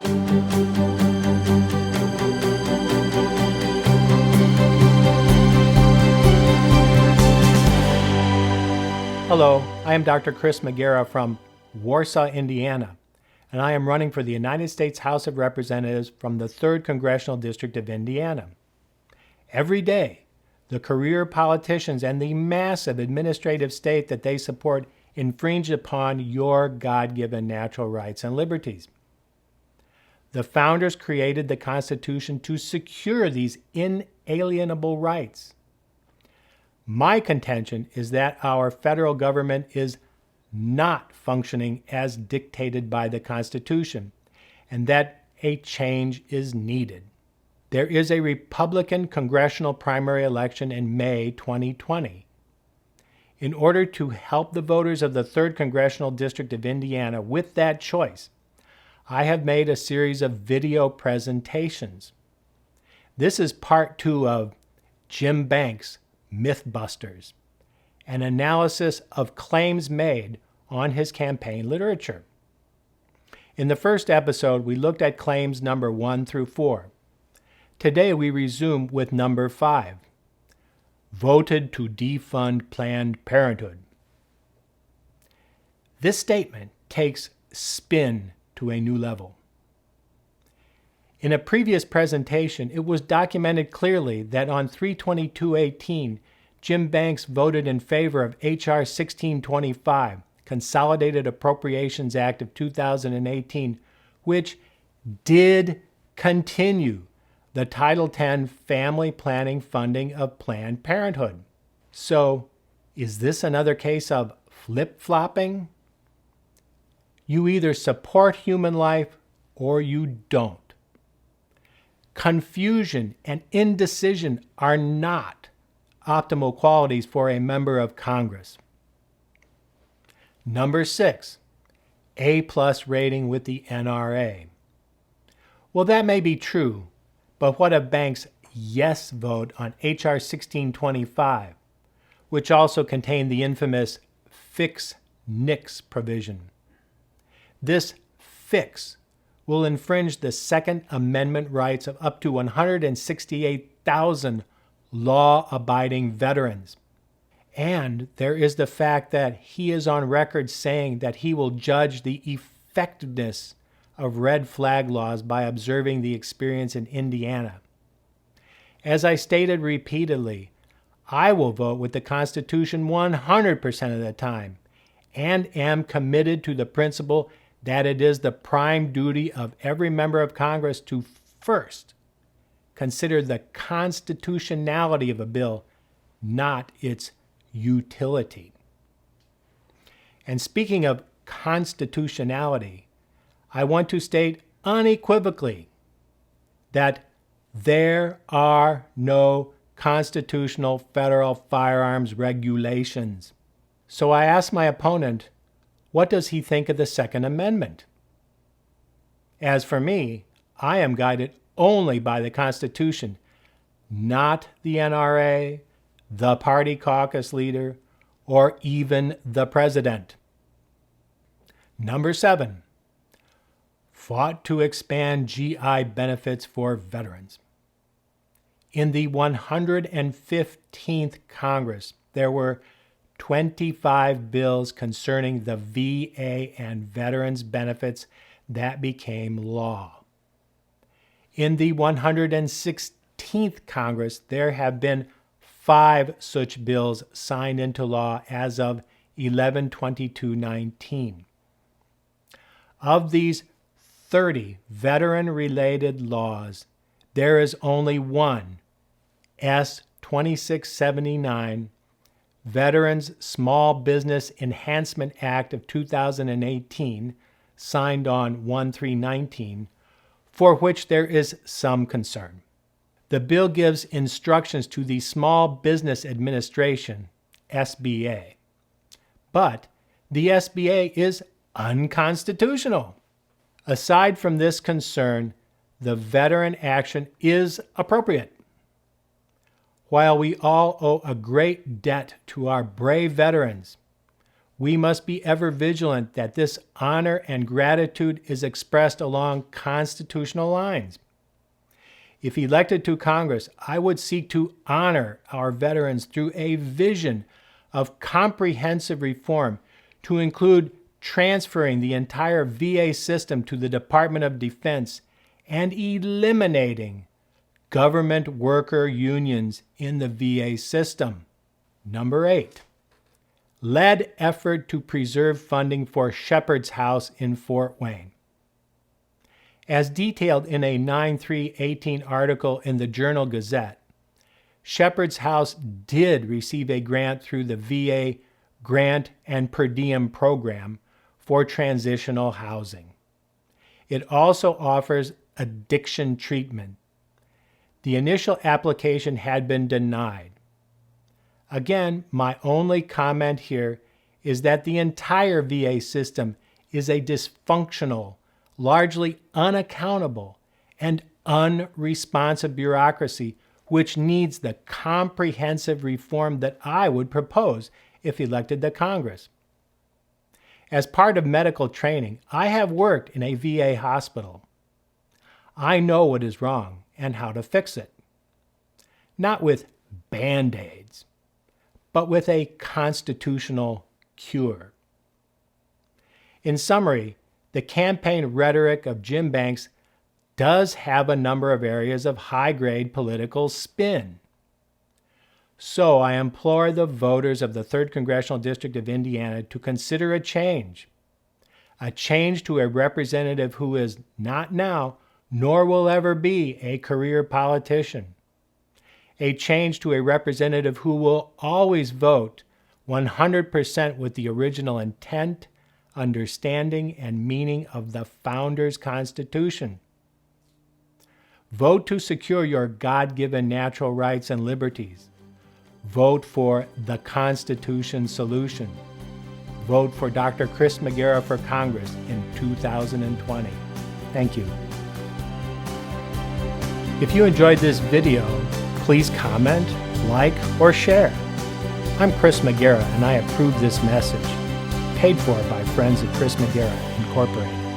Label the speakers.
Speaker 1: Hello, I am Dr. Chris Magiera from Warsaw, Indiana, and I am running for the United States House of Representatives from the 3rd Congressional District of Indiana. Every day, the career politicians and the massive administrative state that they support infringe upon your God-given natural rights and liberties. The founders created the Constitution to secure these inalienable rights. My contention is that our federal government is not functioning as dictated by the Constitution, and that a change is needed. There is a Republican congressional primary election in May 2020. In order to help the voters of the 3rd Congressional District of Indiana with that choice, I have made a series of video presentations. This is part 2 of Jim Banks' Mythbusters, an analysis of claims made on his campaign literature. In the first episode, we looked at claims number 1 through 4. Today, we resume with number 5, voted to defund Planned Parenthood. This statement takes spin to a new level. In a previous presentation, it was documented clearly that on 3/22/18, Jim Banks voted in favor of H.R. 1625, Consolidated Appropriations Act of 2018, which did continue the Title X family planning funding of Planned Parenthood. So, is this another case of flip-flopping? You either support human life or you don't. Confusion and indecision are not optimal qualities for a member of Congress. Number 6, A+ rating with the NRA. Well, that may be true, but what of Banks' yes vote on H.R. 1625, which also contained the infamous fix-nix provision? This fix will infringe the Second Amendment rights of up to 168,000 law-abiding veterans. And there is the fact that he is on record saying that he will judge the effectiveness of red flag laws by observing the experience in Indiana. As I stated repeatedly, I will vote with the Constitution 100% of the time and am committed to the principle that it is the prime duty of every member of Congress to first consider the constitutionality of a bill, not its utility. And speaking of constitutionality, I want to state unequivocally that there are no constitutional federal firearms regulations. So I asked my opponent, what does he think of the Second Amendment? As for me, I am guided only by the Constitution, not the NRA, the party caucus leader, or even the president. Number 7, fought to expand GI benefits for veterans. In the 115th Congress, there were 25 bills concerning the VA and veterans benefits that became law. In the 116th Congress, there have been 5 such bills signed into law as of 11/22/19. Of these 30 veteran-related laws, there is only one, S. 2679, Veterans Small Business Enhancement Act of 2018, signed on 1/3/19, for which there is some concern. The bill gives instructions to the Small Business Administration, SBA, but the SBA is unconstitutional. Aside from this concern, the veteran action is appropriate. While we all owe a great debt to our brave veterans, we must be ever vigilant that this honor and gratitude is expressed along constitutional lines. If elected to Congress, I would seek to honor our veterans through a vision of comprehensive reform to include transferring the entire VA system to the Department of Defense and eliminating government worker unions in the VA system. Number 8, led effort to preserve funding for Shepherd's House in Fort Wayne. As detailed in a 9/3/18 article in the Journal Gazette, Shepherd's House did receive a grant through the VA Grant and Per Diem program for transitional housing. It also offers addiction treatment. The initial application had been denied. Again, my only comment here is that the entire VA system is a dysfunctional, largely unaccountable, and unresponsive bureaucracy which needs the comprehensive reform that I would propose if elected to Congress. As part of medical training, I have worked in a VA hospital. I know what is wrong and how to fix it. Not with Band-Aids, but with a constitutional cure. In summary, the campaign rhetoric of Jim Banks does have a number of areas of high-grade political spin. So I implore the voters of the 3rd Congressional District of Indiana to consider a change to a representative who is not now, nor will ever be, a career politician. A change to a representative who will always vote 100% with the original intent, understanding, and meaning of the Founders' Constitution. Vote to secure your God-given natural rights and liberties. Vote for the Constitution solution. Vote for Dr. Chris Magiera for Congress in 2020. Thank you. If you enjoyed this video, please comment, like, or share. I'm Chris Magiera, and I approve this message. Paid for by friends at Chris Magiera Incorporated.